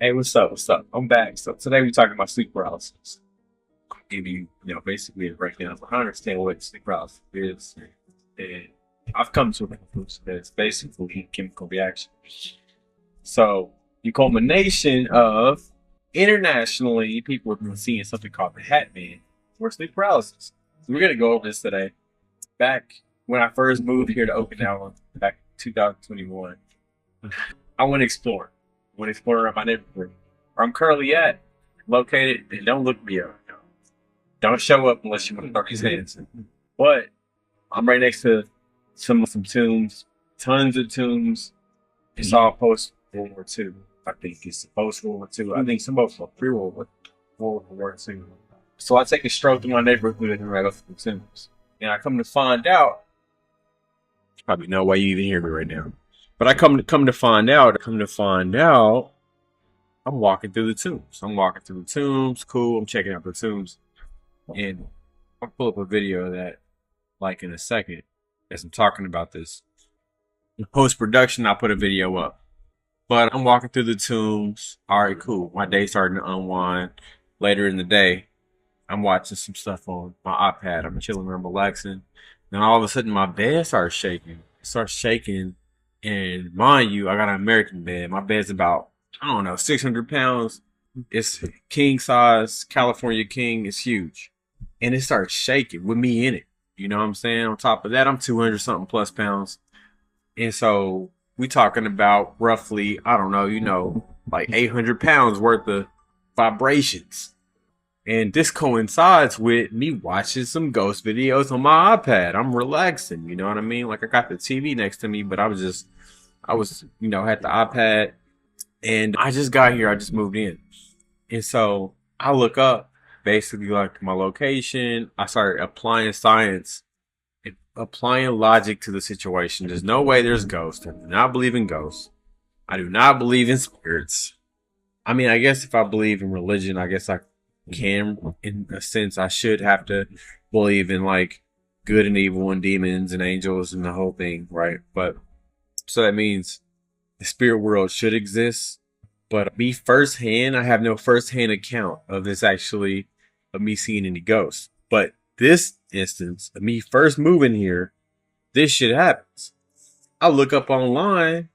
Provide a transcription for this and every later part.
Hey, what's up? What's up? I'm back. So today we're talking about sleep paralysis. I'll give you, basically a breakdown. So I understand what sleep paralysis is, and I've come to a conclusion that it's basically a chemical reaction. So the culmination of internationally, people have been seeing something called the Hat Man or sleep paralysis. So we're gonna go over this today. Back when I first moved here to Okinawa, back in 2021. I went exploring. Went exploring around my neighborhood. Where I'm currently at, located, and don't look me up. Don't show up unless you want to throw these hands. But I'm right next to some tombs, tons of tombs. It's all post World War II. I think it's post World War II. I think some of them pre World War II. So I take a stroll through my neighborhood and I go through the tombs. And I come to find out, probably no way you even hear me right now. But I come to find out, I'm walking through the tombs. I'm walking through the tombs. Cool. I'm checking out the tombs, and I'll pull up a video of that, like in a second, as I'm talking about this. In post production, I'll put a video up. But I'm walking through the tombs. All right, cool. My day's starting to unwind. Later in the day, I'm watching some stuff on my iPad. I'm chilling, I'm relaxing. Then all of a sudden, my bed starts shaking. It starts shaking. And mind you, I got an American bed. My bed's about, I don't know, 600 pounds. It's king size, California king. It's huge. And it starts shaking with me in it. You know what I'm saying? On top of that, I'm 200 something plus pounds. And so we talking about roughly, I don't know, like 800 pounds worth of vibrations. And this coincides with me watching some ghost videos on my iPad. I'm relaxing, you know what I mean? Like I got the TV next to me, but had the iPad and I just got here. I just moved in. And so I look up basically like my location. I started applying science, applying logic to the situation. There's no way there's ghosts. I do not believe in ghosts. I do not believe in spirits. I mean, I guess if I believe in religion, I guess I can, in a sense, I should have to believe in like good and evil and demons and angels and the whole thing, right? But so that means the spirit world should exist. But me firsthand, I have no firsthand account of this actually, of me seeing any ghosts. But this instance of me first moving here, this shit happens. I look up online,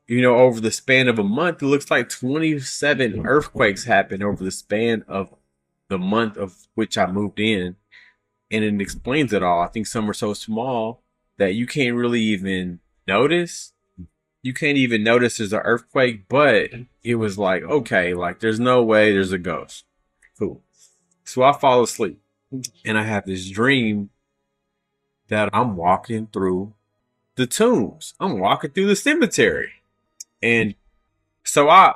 over the span of a month, it looks like 27 earthquakes happened over the span of the month of which I moved in. And it explains it all. I think some are so small that you can't really even notice. You can't even notice there's an earthquake, but it was like, okay, like there's no way there's a ghost. Cool. So I fall asleep and I have this dream that I'm walking through the tombs. I'm walking through the cemetery. And so I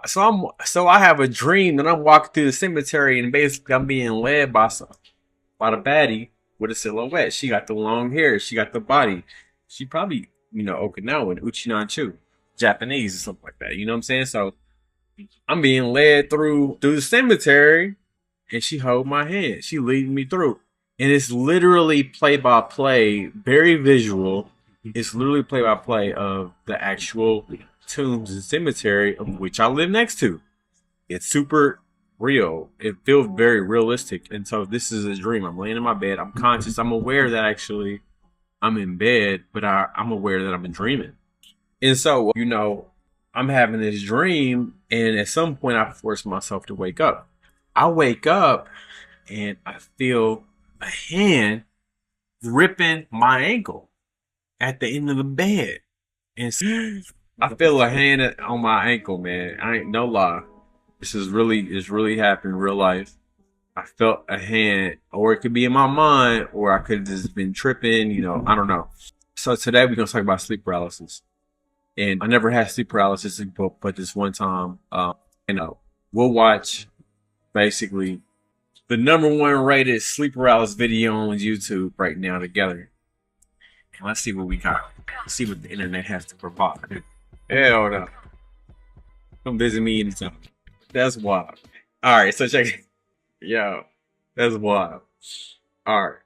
have a dream that I'm walking through the cemetery and basically I'm being led by the baddie with a silhouette. She got the long hair, she got the body. She probably, Okinawan, Uchinanchu, Japanese or something like that. You know what I'm saying? So I'm being led through the cemetery and she hold my hand. She leading me through. And it's literally play by play, very visual. It's literally play by play of the actual tombs and cemetery of which I live next to. It's super real. It feels very realistic. And so this is a dream. I'm laying in my bed. I'm conscious. I'm aware that actually I'm in bed, but I'm aware that I'm dreaming. And so, I'm having this dream, and at some point I force myself to wake up. I wake up and I feel a hand gripping my ankle at the end of the bed. And I feel a hand on my ankle, man. I ain't no lie. It's really happened in real life. I felt a hand, or it could be in my mind, or I could have just been tripping, I don't know. So today we're gonna talk about sleep paralysis. And I never had sleep paralysis, but this one time, we'll watch basically the #1 rated sleep paralysis video on YouTube right now together. And let's see what we got. Let's see what the internet has to provide. Hell no. Come visit me anytime. That's wild. Alright, so check it. Yo, that's wild. Alright.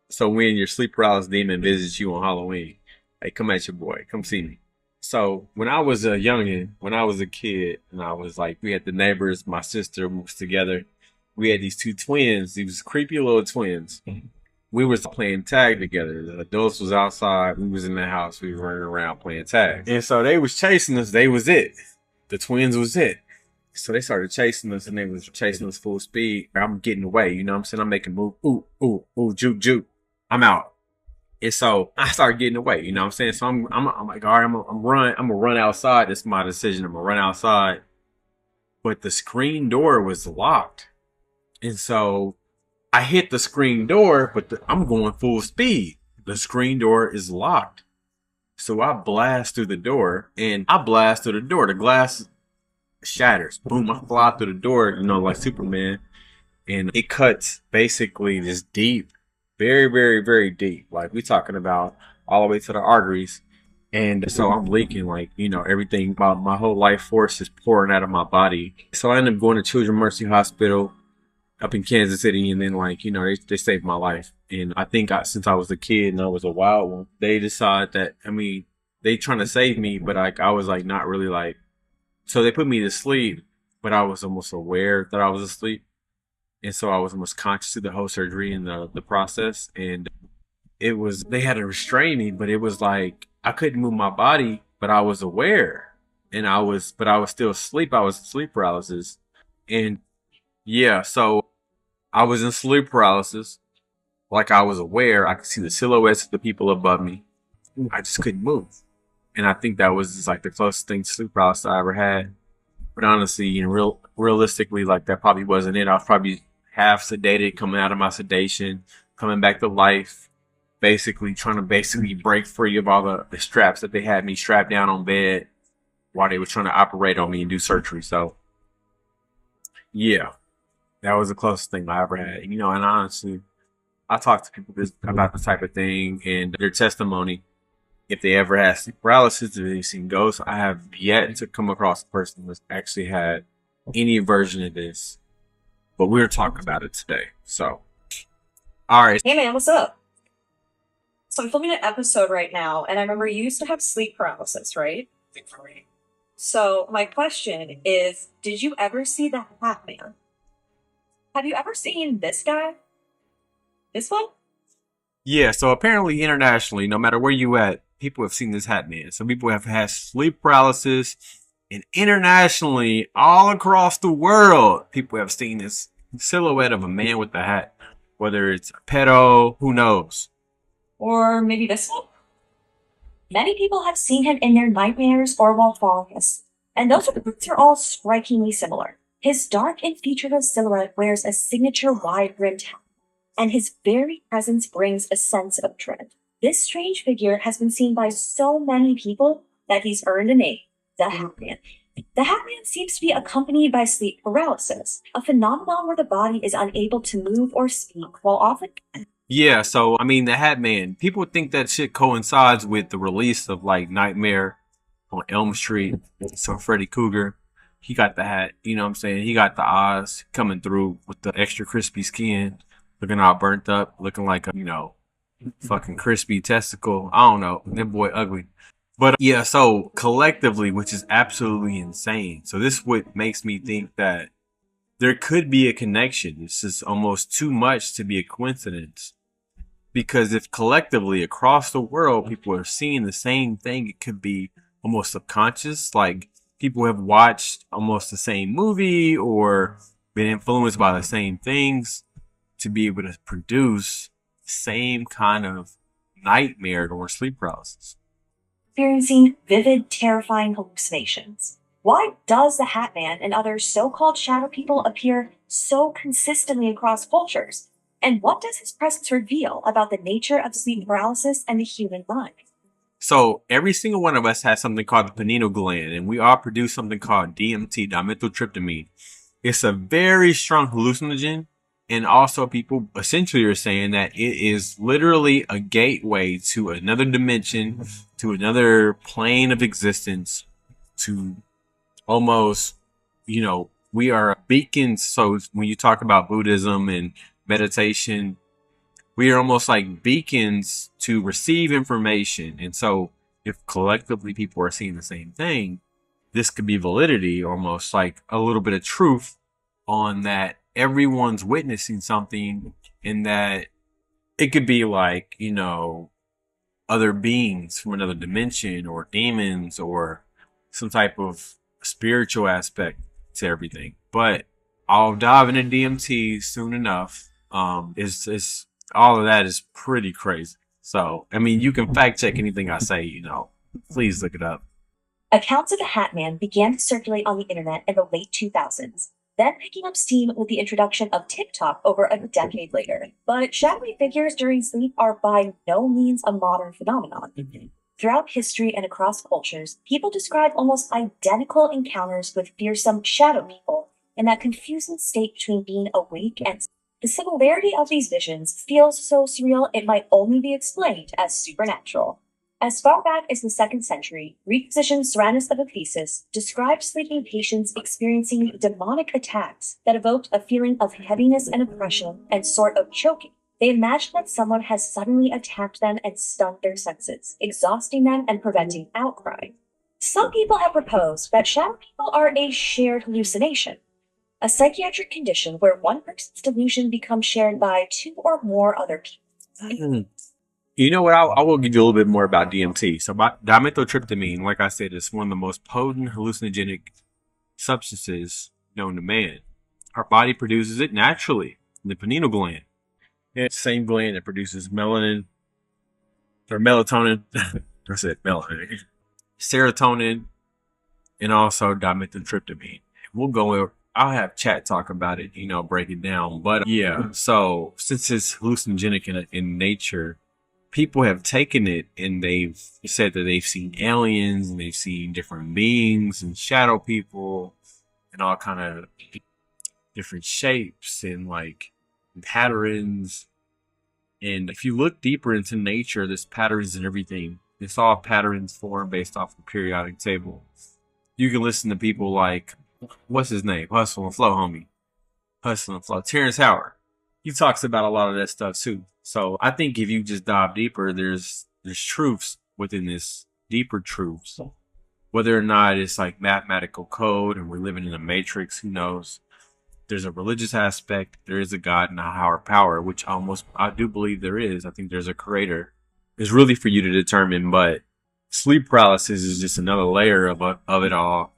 So when your sleep paralysis demon visits you on Halloween, hey, come at your boy. Come see me. So when I was a youngin, when I was a kid, and I was like, we had the neighbors, my sister was together. We had these two twins, these creepy little twins. We was playing tag together. The adults was outside, we was in the house, we were running around playing tag. And so they was chasing us, they was it. The twins was it. So they started chasing us and they was chasing us full speed. I'm getting away, you know what I'm saying? I'm making move, ooh, ooh, ooh, juke, juke. I'm out. And so I started getting away, you know what I'm saying? So I'm like, all right, I'm gonna run outside. It's my decision. I'm gonna run outside. But the screen door was locked. And so I hit the screen door, but I'm going full speed. The screen door is locked. So I blast through the door and the glass shatters. Boom, I fly through the door, you know, like Superman. And it cuts basically this deep, very, very, very deep. Like we talking about all the way to the arteries. And so I'm leaking, like, you know, everything, my whole life force is pouring out of my body. So I ended up going to Children's Mercy Hospital up in Kansas City. And then, like, you know, they saved my life. And I think since I was a kid and I was a wild one, they decided that, I mean, they trying to save me, but I was like, not really like, so they put me to sleep, but I was almost aware that I was asleep. And so I was almost conscious of the whole surgery and the process. And they had to restrain me, but it was like, I couldn't move my body, but I was aware. And I was still asleep. I was sleep paralysis. And yeah, so I was in sleep paralysis. Like I was aware. I could see the silhouettes of the people above me. I just couldn't move. And I think that was just like the closest thing to sleep paralysis I ever had. But honestly, you know, realistically, like that probably wasn't it. I was probably half sedated, coming out of my sedation, coming back to life, basically trying to break free of all the straps that they had me strapped down on bed while they were trying to operate on me and do surgery. So yeah, that was the closest thing I ever had. You know, and honestly, I talk to people about this type of thing and their testimony. If they ever had sleep paralysis, if they've seen ghosts, I have yet to come across a person that's actually had any version of this. But we're talking about it today. So, all right. Hey man, what's up? So I'm filming an episode right now, and I remember you used to have sleep paralysis, right? So my question is, did you ever see the Hat Man? Have you ever seen this guy? This one? Yeah, so apparently internationally, no matter where you at, people have seen this Hat Man. Some people have had sleep paralysis, and internationally, all across the world, people have seen this silhouette of a man with a hat. Whether it's a pedo, who knows? Or maybe this one? Many people have seen him in their nightmares or while falling asleep, and those are all strikingly similar. His dark and featureless silhouette wears a signature wide-brimmed hat, and his very presence brings a sense of dread. This strange figure has been seen by so many people that he's earned a name, the Hat Man. The Hat Man seems to be accompanied by sleep paralysis, a phenomenon where the body is unable to move or speak while often... Yeah, so, I mean, the Hat Man, people think that shit coincides with the release of, like, Nightmare on Elm Street. So Freddy Krueger, he got the hat, you know what I'm saying? He got the eyes coming through with the extra crispy skin, looking all burnt up, looking like a, you know, fucking crispy testicle. I don't know. That boy ugly. But yeah, so collectively, which is absolutely insane. So this what makes me think that there could be a connection. This is almost too much to be a coincidence. Because if collectively across the world, people are seeing the same thing, it could be almost subconscious. Like people have watched almost the same movie or been influenced by the same things to be able to produce the same kind of nightmare or sleep paralysis. Experiencing vivid, terrifying hallucinations. Why does the Hat Man and other so-called shadow people appear so consistently across cultures? And what does his presence reveal about the nature of sleep paralysis and the human mind? So every single one of us has something called the pineal gland, and we all produce something called DMT, dimethyltryptamine. It's a very strong hallucinogen, and also people essentially are saying that it is literally a gateway to another dimension, to another plane of existence, to almost, you know, we are beacons. So when you talk about Buddhism and meditation, we are almost like beacons to receive information. And so if collectively people are seeing the same thing, this could be validity, almost like a little bit of truth on that everyone's witnessing something, and that it could be like, other beings from another dimension or demons or some type of spiritual aspect to everything. But I'll dive into DMT soon enough. It's all of that is pretty crazy. So, I mean, you can fact check anything I say, please look it up. Accounts of the Hat Man began to circulate on the internet in the late 2000s, then picking up steam with the introduction of TikTok over a decade later. But shadowy figures during sleep are by no means a modern phenomenon. Throughout history and across cultures, people describe almost identical encounters with fearsome shadow people in that confusing state between being awake and sleep. The similarity of these visions feels so surreal it might only be explained as supernatural. As far back as the 2nd century, Greek physician Cyrannus of Ephesus described sleeping patients experiencing demonic attacks that evoked a feeling of heaviness and oppression and sort of choking. They imagined that someone has suddenly attacked them and stunned their senses, exhausting them and preventing outcry. Some people have proposed that shadow people are a shared hallucination, a psychiatric condition where one person's delusion becomes shared by 2 or more other people. You know what? I will give you a little bit more about DMT. So, dimethyltryptamine, like I said, is one of the most potent hallucinogenic substances known to man. Our body produces it naturally in the pineal gland. It's the same gland that produces melanin or melatonin. I said melanin, serotonin, and also dimethyltryptamine. We'll go. I'll have chat talk about it. Break it down. But yeah, so since it's hallucinogenic in nature, people have taken it and they've said that they've seen aliens and they've seen different beings and shadow people and all kind of different shapes and like patterns. And if you look deeper into nature, there's patterns and everything. It's all patterns formed based off the periodic table. You can listen to people like, what's his name? Hustle and Flow, homie. Hustle and Flow. Terrence Howard. He talks about a lot of that stuff too. So I think if you just dive deeper, there's truths within this, deeper truths. Whether or not it's like mathematical code and we're living in a matrix, who knows? There's a religious aspect. There is a God and a higher power, which I do believe there is. I think there's a creator. It's really for you to determine, but sleep paralysis is just another layer of it all.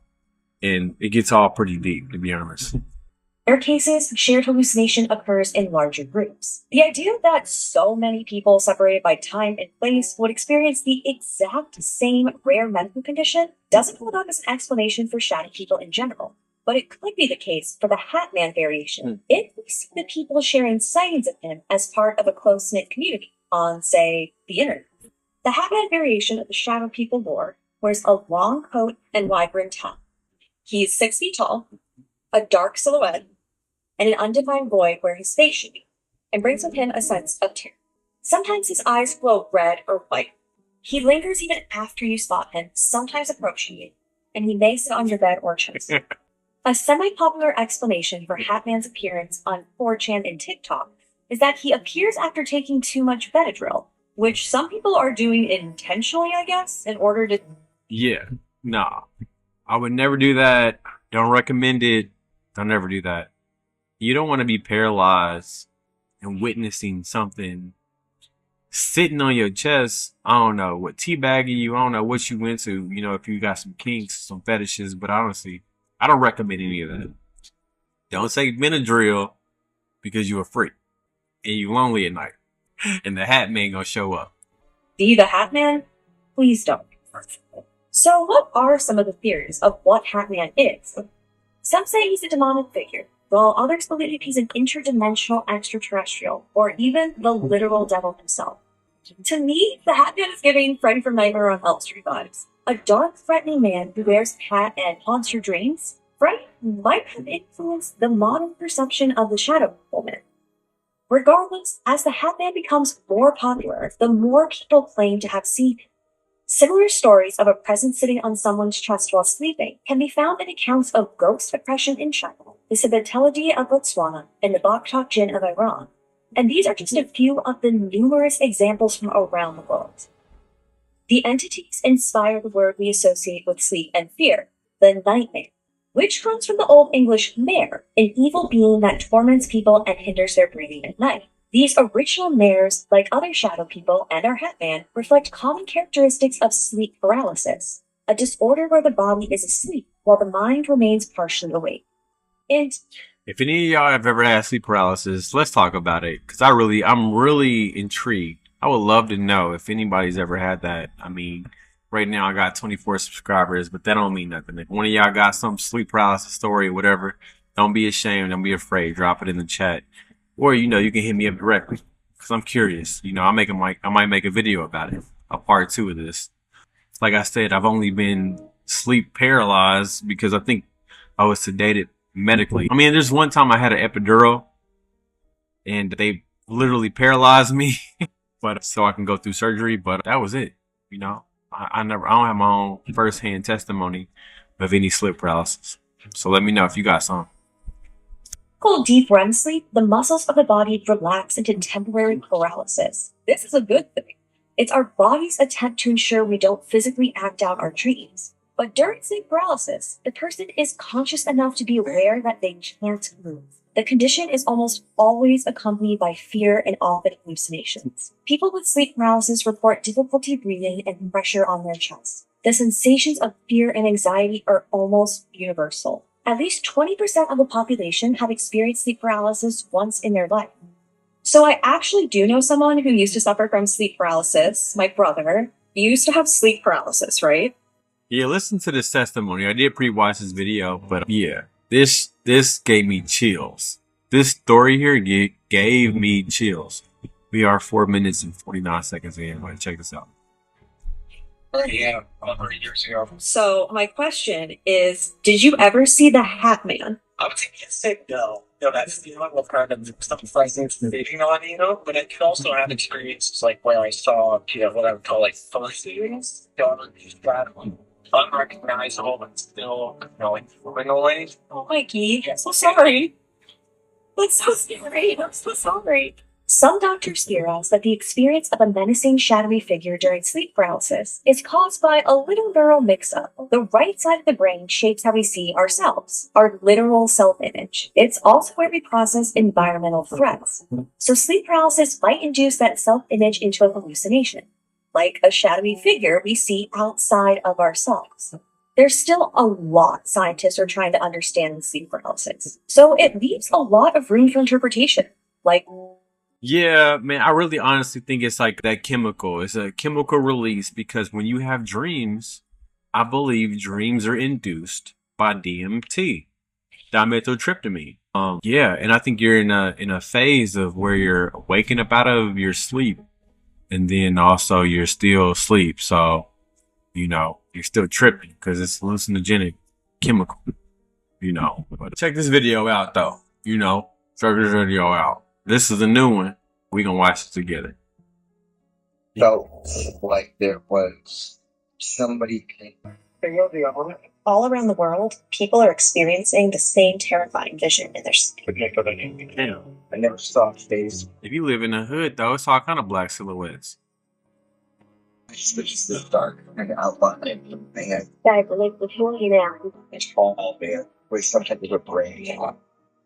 And it gets all pretty deep, to be honest. In rare cases, shared hallucination occurs in larger groups. The idea that so many people separated by time and place would experience the exact same rare medical condition doesn't hold up as an explanation for shadow people in general. But it could be the case for the Hat Man variation if we see the people sharing sightings of him as part of a close-knit community on, say, the internet. The Hat Man variation of the shadow people lore wears a long coat and wide-brimmed hat. He's 6 feet tall, a dark silhouette, and an undefined void where his face should be, and brings with him a sense of terror. Sometimes his eyes glow red or white. He lingers even after you spot him, sometimes approaching you, and he may sit on your bed or chest. A semi-popular explanation for Hat Man's appearance on 4chan and TikTok is that he appears after taking too much Benadryl, which some people are doing intentionally, I guess, in order to... Yeah, nah. I would never do that. Don't recommend it. Don't ever do that. You don't want to be paralyzed and witnessing something sitting on your chest. I don't know what teabagging you. I don't know what you went to. If you got some kinks, some fetishes. But honestly, I don't recommend any of that. Don't take Benadryl because you're a freak and you lonely at night, and the Hat Man gonna show up. Be the Hat Man? Please don't. So, what are some of the theories of what Hat Man is? Some say he's a demonic figure, while others believe he's an interdimensional extraterrestrial, or even the literal devil himself. To me, the Hat Man is giving Freddy from Nightmare on Elm Street vibes. A dark, threatening man who wears a hat and haunts your dreams. Freddy might have influenced the modern perception of the shadow woman. Regardless, as the Hat Man becomes more popular, the more people claim to have seen him. Similar stories of a presence sitting on someone's chest while sleeping can be found in accounts of ghost oppression in China, the Sibatelji of Botswana, and the Baktak Jinn of Iran. And these are just a few of the numerous examples from around the world. The entities inspire the word we associate with sleep and fear, the nightmare, which comes from the Old English mare, an evil being that torments people and hinders their breathing at night. These original mares, like other shadow people and our Hatman, reflect common characteristics of sleep paralysis, a disorder where the body is asleep while the mind remains partially awake. And if any of y'all have ever had sleep paralysis, let's talk about it, because I'm really intrigued. I would love to know if anybody's ever had that. I mean, right now I got 24 subscribers, but that don't mean nothing. If one of y'all got some sleep paralysis story or whatever, don't be ashamed, don't be afraid. Drop it in the chat. Or, you can hit me up directly, because I'm curious. I might make a video about it, a part 2 of this. Like I said, I've only been sleep paralyzed because I think I was sedated medically. I mean, there's one time I had an epidural and they literally paralyzed me, but so I can go through surgery. But that was it. I don't have my own firsthand testimony of any sleep paralysis. So let me know if you got some. called deep REM sleep, the muscles of the body relax into temporary paralysis. This is a good thing. It's our body's attempt to ensure we don't physically act out our dreams. But during sleep paralysis, the person is conscious enough to be aware that they can't move. The condition is almost always accompanied by fear and often hallucinations. People with sleep paralysis report difficulty breathing and pressure on their chest. The sensations of fear and anxiety are almost universal. At least 20% of the population have experienced sleep paralysis once in their life. So I actually do know someone who used to suffer from sleep paralysis. My brother used to have sleep paralysis, right? Yeah, listen to this testimony. I did pre-watch this video, but yeah, this gave me chills. This story here gave me chills. We are 4 minutes and 49 seconds in. But check this out. Yeah, 100 years ago. So my question is, did you ever see the Hat Man? I would say no. No, that's feeling of kind of some frightening living on, but I could also have experiences like where I saw, what I would call like fuzzies, just rattling, unrecognizable, but still, like moving away. Oh, Mikey, I'm so sorry. That's so scary. I'm so sorry. Some doctors theorize that the experience of a menacing shadowy figure during sleep paralysis is caused by a little neural mix-up. The right side of the brain shapes how we see ourselves, our literal self-image. It's also where we process environmental threats. So sleep paralysis might induce that self-image into a hallucination, like a shadowy figure we see outside of ourselves. There's still a lot scientists are trying to understand in sleep paralysis, so it leaves a lot of room for interpretation. Yeah, man, I really honestly think it's like that chemical. It's a chemical release because when you have dreams, I believe dreams are induced by DMT, dimethyltryptamine. Yeah, and I think you're in a phase of where you're waking up out of your sleep, and then also you're still asleep. So, you're still tripping because it's hallucinogenic chemical. But check this video out though. Check this video out. This is a new one. We gonna watch it together. Felt like there was somebody. All around the world, people are experiencing the same terrifying vision in their sleep. Damn. I never saw a face. If you live in the hood though, it's all kind of black silhouettes. It's just dark and outline. Man, I believe before you now. it's tall man with some type of a brain.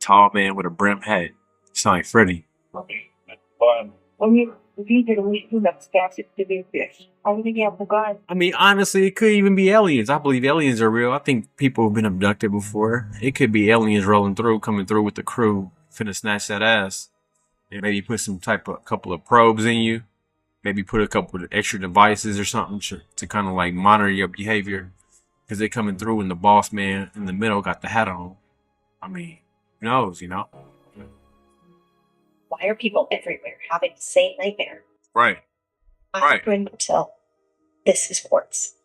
Tall man with a brimmed hat. Sound like Freddy. I mean, honestly, it could even be aliens. I believe aliens are real. I think people have been abducted before. It could be aliens coming through with the crew, finna snatch that ass. And maybe put couple of probes in you. Maybe put a couple of extra devices or something to kind of like monitor your behavior. Because they're coming through and the boss man in the middle got the hat on. I mean, who knows, Why are people everywhere having the same nightmare? Right. I'm going to tell. This is Quartz.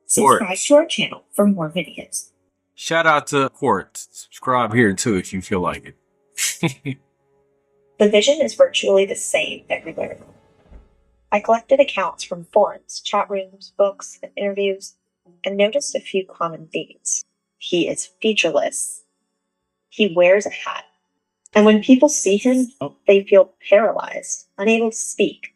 Subscribe to our channel for more videos. Shout out to Quartz. Subscribe here too if you feel like it. The vision is virtually the same everywhere. I collected accounts from forums, chat rooms, books, and interviews, and noticed a few common themes. He is featureless. He wears a hat. And when people see him, they feel paralyzed, unable to speak,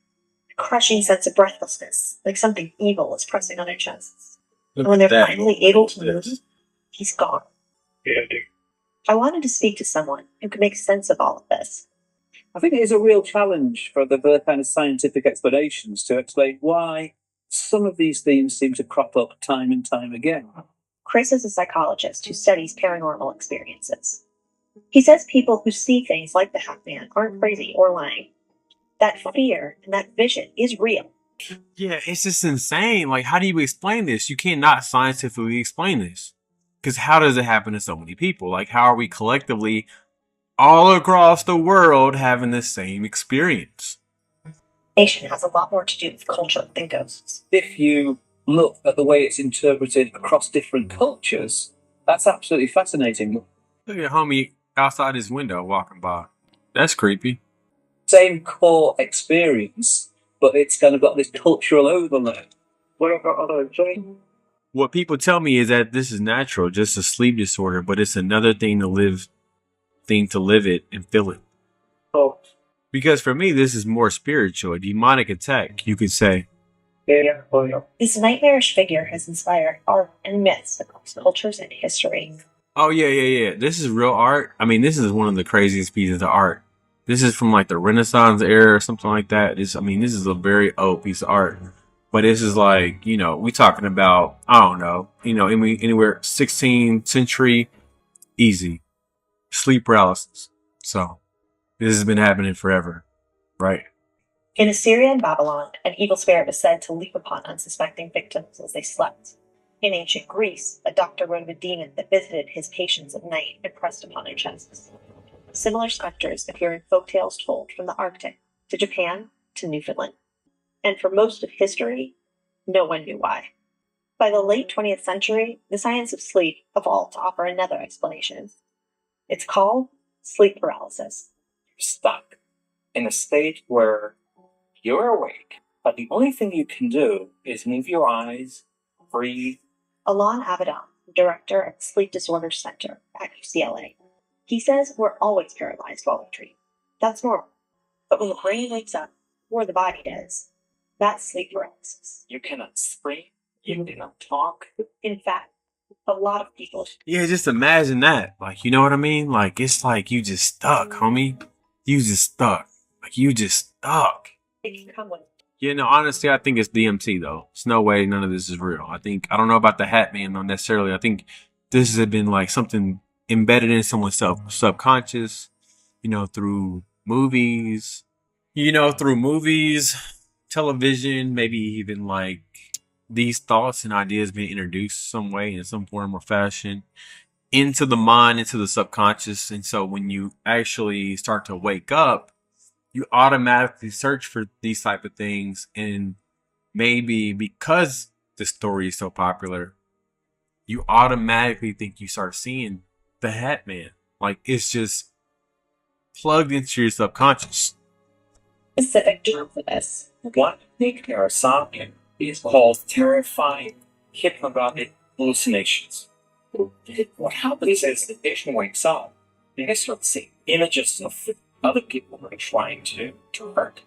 crushing sense of breathlessness, like something evil is pressing on their chests. Look And when at they're that. finally able to move, he's gone. Yeah, dude. I wanted to speak to someone who could make sense of all of this. I think it is a real challenge for the kind of scientific explanations to explain why some of these themes seem to crop up time and time again. Chris is a psychologist who studies paranormal experiences. He says people who see things like the Hat Man aren't crazy or lying. That fear and that vision is real. Yeah, it's just insane. Like, how do you explain this? You cannot scientifically explain this. Because how does it happen to so many people? Like, how are we collectively all across the world having the same experience? Nation has a lot more to do with culture than ghosts. If you look at the way it's interpreted across different cultures, that's absolutely fascinating. Look at homie outside his window walking by. That's creepy. Same core experience, but it's kind of got this cultural overlay. What about other joint? What people tell me is that this is natural, just a sleep disorder, but it's another thing to live it and feel it. Oh, Because for me, this is more spiritual, a demonic attack, you could say. yeah, oh, yeah. This nightmarish figure has inspired art and myths across cultures and history. Oh, yeah. This is real art. I mean, this is one of the craziest pieces of art. This is from like the Renaissance era or something like that. This is a very old piece of art. But this is like, we talking about, I don't know, anywhere 16th century, easy. Sleep paralysis. So, this has been happening forever, right? In Assyria and Babylon, an evil spirit was said to leap upon unsuspecting victims as they slept. In ancient Greece, a doctor wrote of a demon that visited his patients at night and pressed upon their chests. Similar specters appear in folk tales told from the Arctic to Japan to Newfoundland. And for most of history, no one knew why. By the late 20th century, the science of sleep evolved to offer another explanation. It's called sleep paralysis. Stuck in a state where you're awake, but the only thing you can do is move your eyes, breathe. Alon Avedon, director at the Sleep Disorders Center at UCLA. He says we're always paralyzed while we dream. That's normal. But when the brain wakes up, or the body does, that's sleep paralysis. You cannot scream, you cannot talk. In fact, a lot of people Yeah, just imagine that. Like, you know what I mean? Like, it's like you just stuck, homie. You just stuck. Like, you just stuck. it can come with. Honestly, I think it's DMT, though. There's no way none of this is real. I don't know about the Hat Man, not necessarily. I think this has been like something embedded in someone's subconscious, through movies, television, maybe even like these thoughts and ideas being introduced some way in some form or fashion into the mind, into the subconscious. And so when you actually start to wake up, you automatically search for these type of things. And maybe because the story is so popular, you automatically think you start seeing the Hat Man. Like, it's just plugged into your subconscious. Specific term for this. One thing or something is called terrifying hypnagogic hallucinations. What happens is the patient wakes up and they start seeing images of other people who are trying to hurt.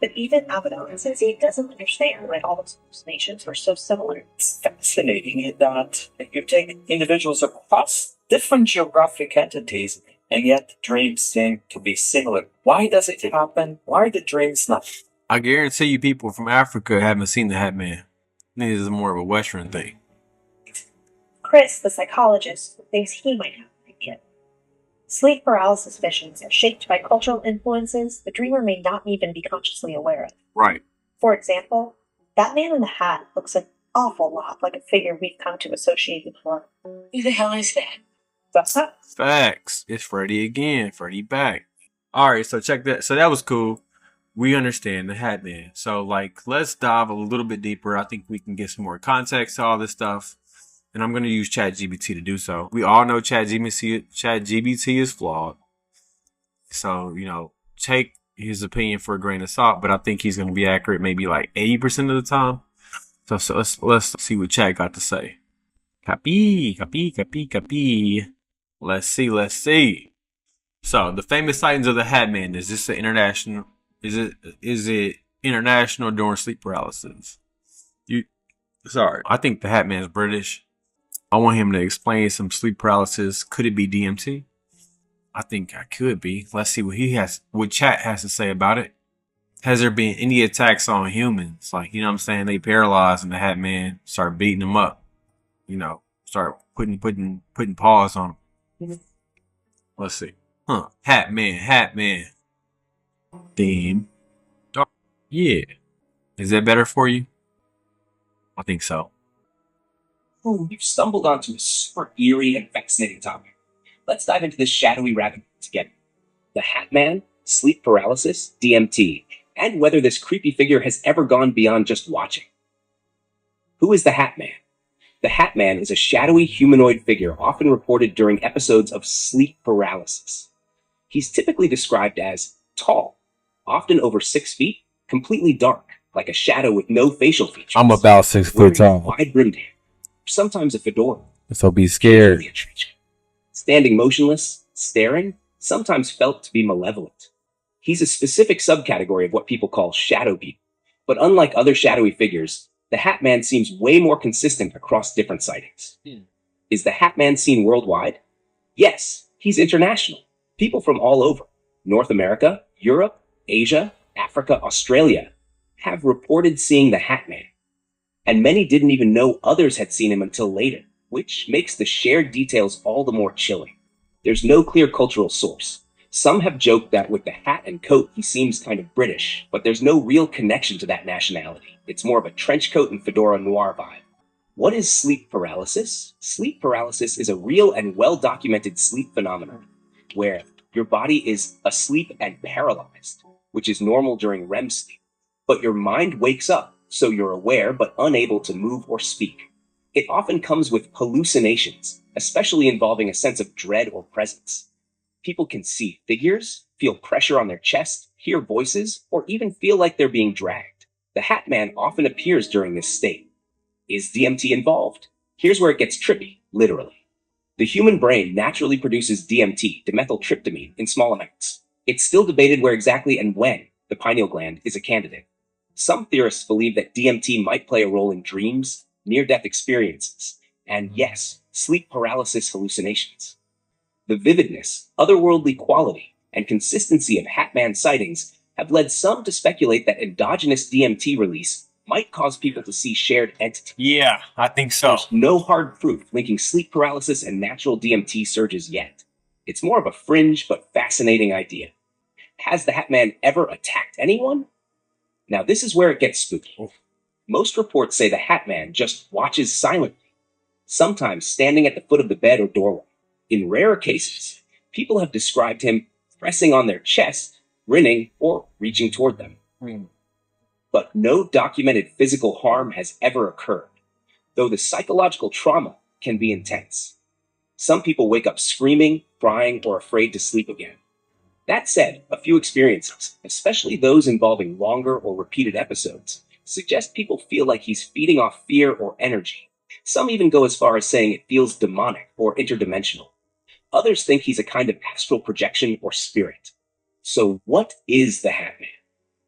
But even Avedon says he doesn't understand why all those hallucinations were so similar. It's fascinating that you take individuals across different geographic entities and yet the dreams seem to be similar. Why does it happen? Why are the dreams not? I guarantee you people from Africa haven't seen the Hat Man. This is more of a Western thing. Chris, the psychologist, thinks he might have an idea. Sleep paralysis visions are shaped by cultural influences the dreamer may not even be consciously aware of. Right. For example, that man in the hat looks an awful lot like a figure we've come to associate with horror. Who the hell is that? That's that. Facts. It's Freddy again. Freddy back. Alright, so check that. So that was cool. We understand the Hat Man. So, let's dive a little bit deeper. I think we can get some more context to all this stuff. And I'm going to use ChatGPT to do so. We all know ChatGPT is flawed. So, take his opinion for a grain of salt. But I think he's going to be accurate maybe like 80% of the time. So let's see what Chat got to say. Copy. Let's see. So, the famous sightings of the Hat Man. Is this an international? Is it international during sleep paralysis. Sorry, I think the Hat Man's British. I want him to explain some sleep paralysis. Could it be DMT? I think I could be. Let's see what chat has to say about it. Has there been any attacks on humans? Like, you know what I'm saying? They paralyzed and the Hat Man start beating them up. You know, start putting paws on them. Let's see. Hat Man. Theme. Yeah. Is that better for you? I think so. You've stumbled onto a super eerie and fascinating topic. Let's dive into this shadowy rabbit hole together. The Hat Man, sleep paralysis, DMT, and whether this creepy figure has ever gone beyond just watching. Who is the Hat Man? The Hat Man is a shadowy humanoid figure often reported during episodes of sleep paralysis. He's typically described as tall, often over 6 feet, completely dark, like a shadow with no facial features. I'm about 6 foot tall. Wide-brimmed hair, sometimes a fedora. So be scared. Standing motionless, staring, sometimes felt to be malevolent. He's a specific subcategory of what people call shadow people. But unlike other shadowy figures, the Hat Man seems way more consistent across different sightings. Is the Hat Man seen worldwide? Yes, he's international. People from all over, North America, Europe, Asia, Africa, Australia, have reported seeing the Hat Man. And many didn't even know others had seen him until later, which makes the shared details all the more chilling. There's no clear cultural source. Some have joked that with the hat and coat he seems kind of British, but there's no real connection to that nationality. It's more of a trench coat and fedora noir vibe. What is sleep paralysis? Sleep paralysis is a real and well-documented sleep phenomenon, where your body is asleep and paralyzed, which is normal during REM sleep. But your mind wakes up, so you're aware but unable to move or speak. It often comes with hallucinations, especially involving a sense of dread or presence. People can see figures, feel pressure on their chest, hear voices, or even feel like they're being dragged. The Hat Man often appears during this state. Is DMT involved? Here's where it gets trippy, literally. The human brain naturally produces DMT, dimethyltryptamine, in small amounts. It's still debated where exactly and when the pineal gland is a candidate. Some theorists believe that DMT might play a role in dreams, near-death experiences, and yes, sleep paralysis hallucinations. The vividness, otherworldly quality, and consistency of Hat Man sightings have led some to speculate that endogenous DMT release might cause people to see shared entities. Yeah, I think so. There's no hard proof linking sleep paralysis and natural DMT surges yet. It's more of a fringe but fascinating idea. Has the Hat Man ever attacked anyone? Now this is where it gets spooky. Most reports say the Hat Man just watches silently, sometimes standing at the foot of the bed or doorway. In rarer cases, people have described him pressing on their chest, grinning, or reaching toward them. But no documented physical harm has ever occurred, though the psychological trauma can be intense. Some people wake up screaming, crying, or afraid to sleep again. That said, a few experiences, especially those involving longer or repeated episodes, suggest people feel like he's feeding off fear or energy. Some even go as far as saying it feels demonic or interdimensional. Others think he's a kind of astral projection or spirit. So what is the Hat Man?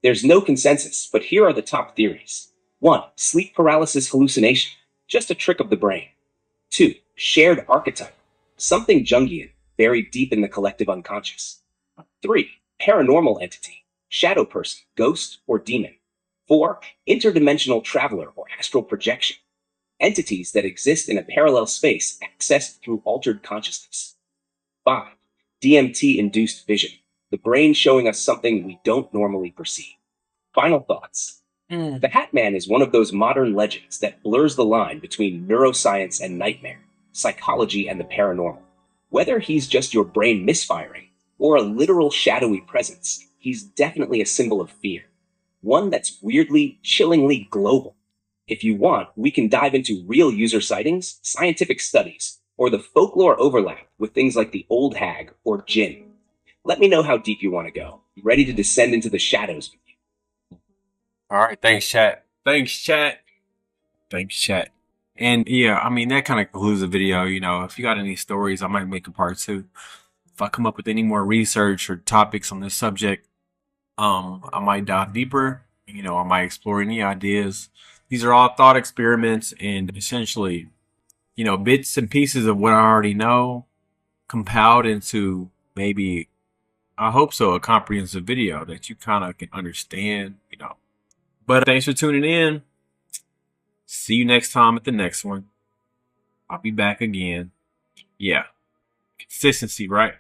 There's no consensus, but here are the top theories. 1. Sleep paralysis hallucination, just a trick of the brain. 2. Shared archetype, something Jungian, buried deep in the collective unconscious. 3. Paranormal entity, shadow person, ghost, or demon. 4. Interdimensional traveler or astral projection, entities that exist in a parallel space accessed through altered consciousness. 5. DMT-induced vision, the brain showing us something we don't normally perceive. Final thoughts. The Hat Man is one of those modern legends that blurs the line between neuroscience and nightmare, psychology and the paranormal. Whether he's just your brain misfiring or a literal shadowy presence, he's definitely a symbol of fear. One that's weirdly, chillingly global. If you want, we can dive into real user sightings, scientific studies, or the folklore overlap with things like the old hag or djinn. Let me know how deep you want to go. I'm ready to descend into the shadows with you. All right, thanks, chat. Thanks, chat. And yeah, I mean, that kind of concludes the video. You know, if you got any stories, I might make a part 2. If I come up with any more research or topics on this subject, I might dive deeper Am I exploring any ideas? These are all thought experiments and essentially, bits and pieces of what I already know compiled into maybe, I hope so, a comprehensive video that you kind of can understand. But thanks for tuning in. See you next time at the next one. I'll be back again. Yeah. Consistency, right?